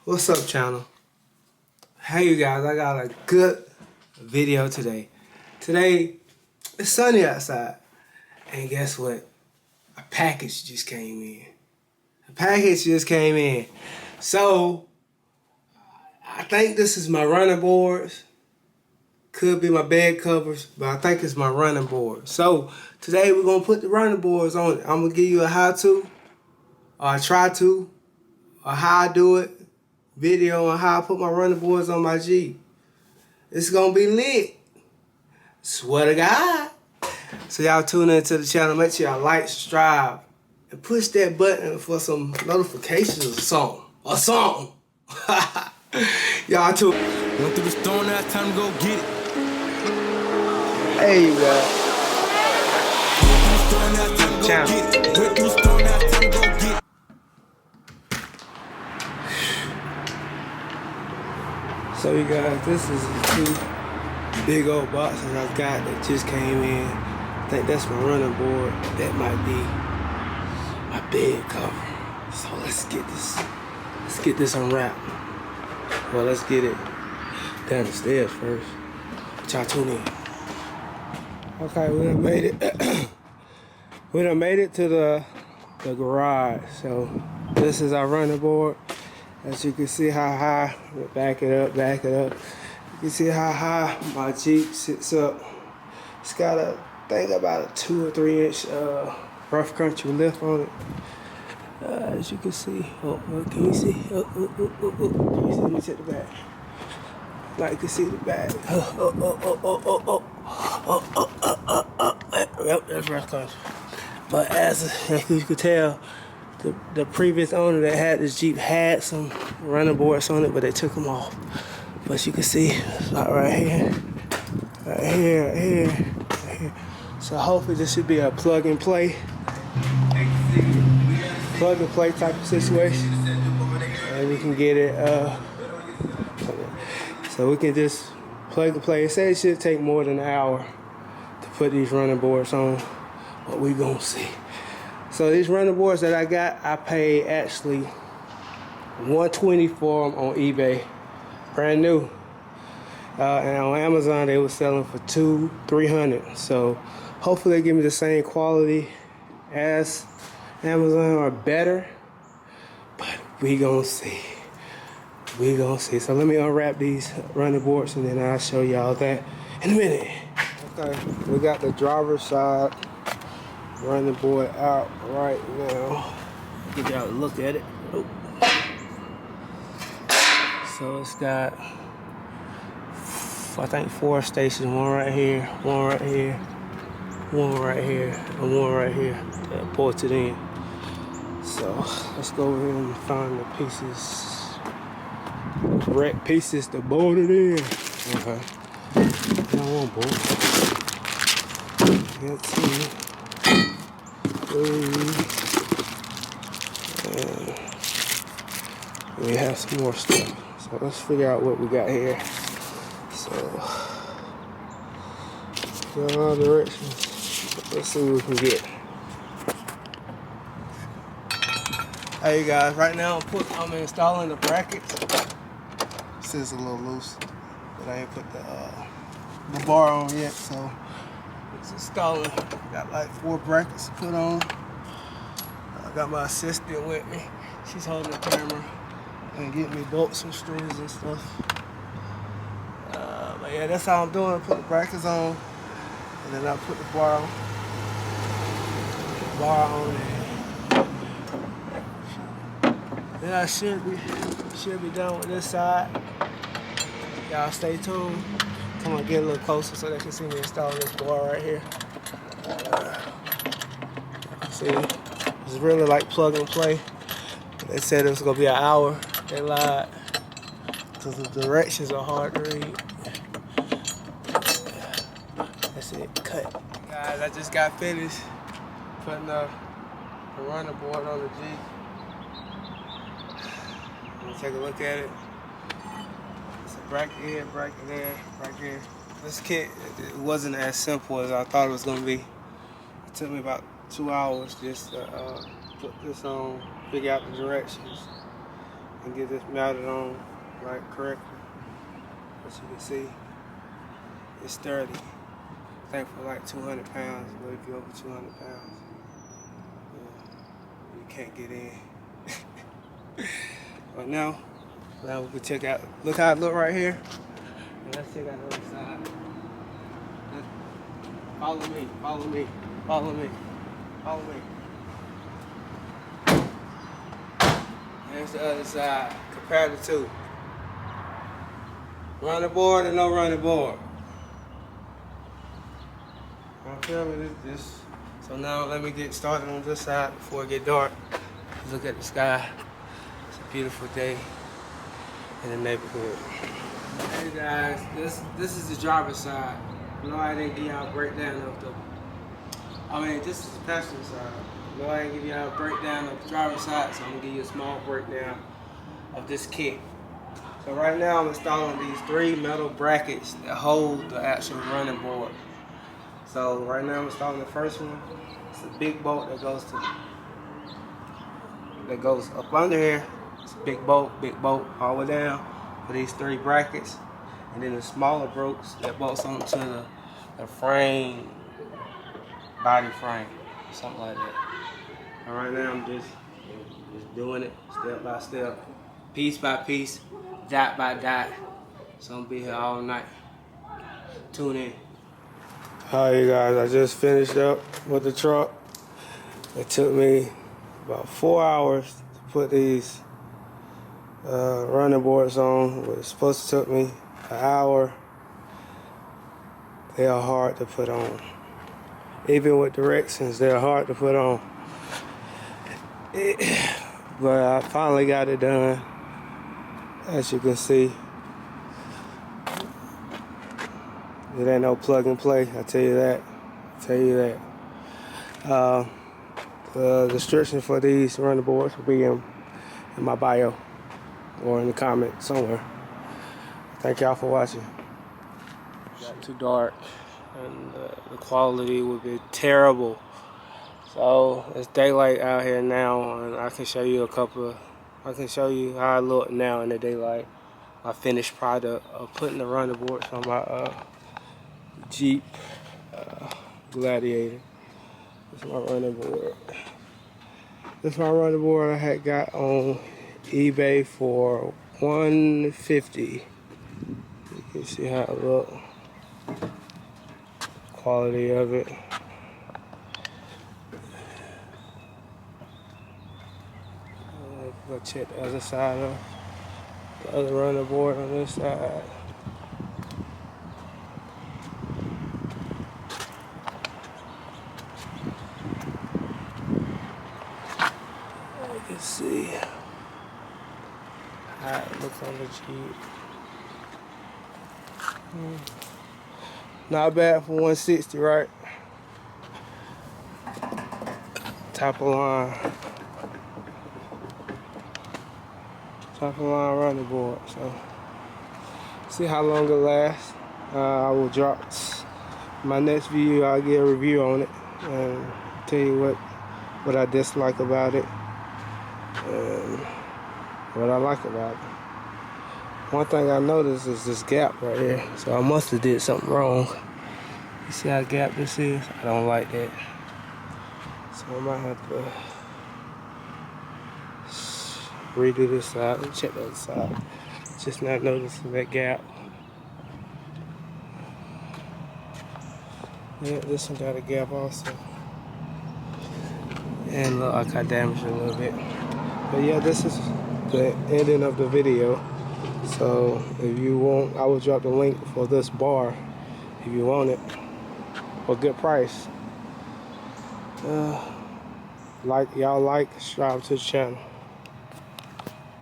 What's up, channel? Hey, you guys, I got a good video today. Today, it's sunny outside. And guess what? A package just came in. So, I think this is my running boards. Could be my bed covers, but I think it's my running board. So, today we're going to put the running boards on it. I'm going to give you a how-to, or a try-to, or how I do it. Video on how I put my running boards on my Jeep. It's gonna be lit. Swear to God. So y'all tune into the channel. Make sure y'all like, subscribe, and push that button for some notifications or something. Y'all tune. Went through the storm, now it's time to go get it. Hey, you guys. Channel. Went through the storm, now it's time to go get it. So you guys, this is the two big old boxes I've got that just came in. I think that's my running board. That might be my bed cover. So let's get this unwrapped. Well, let's get it down the stairs first. Y'all tune in. Okay, we done made it. We done made it to the garage. So this is our running board. As you can see how high, back it up. You can see how high my Jeep sits up. It's got a thing about a 2 or 3 inch rough country lift on it. As you can see, can you see? Can you see? Let me check the back. Like you can see the back. Yep, that's rough country. But as you can tell, the previous owner that had this Jeep had some running boards on it, but they took them off. But you can see, it's like right here. So hopefully this should be a plug and play type of situation. And we can get it, so we can just plug and play. It says it should take more than an hour to put these running boards on, but we gonna see. So these running boards that I got, I paid actually $120 for them on eBay, brand new. And on Amazon they were selling for $200-300. So hopefully they give me the same quality as Amazon or better. But we gonna see. So let me unwrap these running boards and then I'll show y'all that in a minute. Okay, we got the driver's side running board out right now. Get y'all a look at it. Oh. So it's got, I think 4 stations. One right here, and one right here that ports it in. So let's go over here and find the pieces, the correct pieces to bolt it in. Okay. Now one bolt. Let's see. And we have some more stuff. So let's figure out what we got here. So, go in all directions. Let's see what we can get. Hey guys, right now I'm installing the brackets. This is a little loose, but I ain't put the bar on yet, so it's installing. Got like 4 brackets to put on. I got my assistant with me. She's holding the camera and getting me bolts and strings and stuff. But yeah, that's how I'm doing. Put the brackets on, and then I put the bar on. Then I should be done with this side. Y'all stay tuned. Come on, get a little closer so they can see me installing this bar right here. See, it's really like plug and play. They said it was gonna be an hour. They lied, because the directions are hard to read. That's it, cut. Guys, I just got finished putting the running board on the Jeep. Let me take a look at it. It's a bracket here, bracket there, bracket here. This kit, it wasn't as simple as I thought it was gonna be. It took me about 2 hours just to put this on, figure out the directions, and get this mounted on like correctly. As you can see, it's sturdy. I think for like 200 pounds, but if you're over 200 pounds, you can't get in. But now we can check out, look how it look right here. And let's check out the other side. Follow me, follow me, follow me, follow me. There's the other side, compared to two. Running board and no running board. I feel me, this. So now let me get started on this side before it get dark. Look at the sky. It's a beautiful day in the neighborhood. Hey guys, this is the driver's side. No, I didn't give y'all a breakdown of this is the passenger side. No, I didn't give y'all a breakdown of the driver's side, so I'm gonna give you a small breakdown of this kit. So right now I'm installing these 3 metal brackets that hold the actual running board. So right now I'm installing the first one. It's a big bolt that goes up under here. It's a big bolt all the way down for these 3 brackets. And then the smaller bolts that bolts onto the frame, body frame, something like that. And right now I'm just doing it step by step, piece by piece, dot by dot. So I'm gonna be here all night. Tune in. Alright you guys, I just finished up with the truck. It took me about 4 hours to put these running boards on. It was supposed to took me an hour. They are hard to put on. Even with directions, they're hard to put on. But I finally got it done. As you can see, it ain't no plug and play, I tell you that. The description for these running boards will be in my bio or in the comment somewhere. Thank y'all for watching. It got too dark and the quality would be terrible. So it's daylight out here now, and I can show you how I look now in the daylight. My finished product of putting the running boards on my Jeep Gladiator. This is my running board. This is my running board I had got on eBay for $150. You can see how it looks. Quality of it. Go check the other side of the other running board on this side. You can see how it looks on the Jeep. Not bad for 160, right? Top of line. Top of line running board. So see how long it lasts. I will drop my next video. I'll get a review on it and tell you what I dislike about it and what I like about it. One thing I noticed is this gap right here. So I must have did something wrong. You see how gap this is? I don't like that. So I might have to redo this side and check the other side. Just not noticing that gap. Yeah, this one got a gap also. And look, like I damaged it a little bit. But yeah, this is the ending of the video. So if you want, I will drop the link for this bar if you want it for a good price. Y'all like, subscribe to the channel.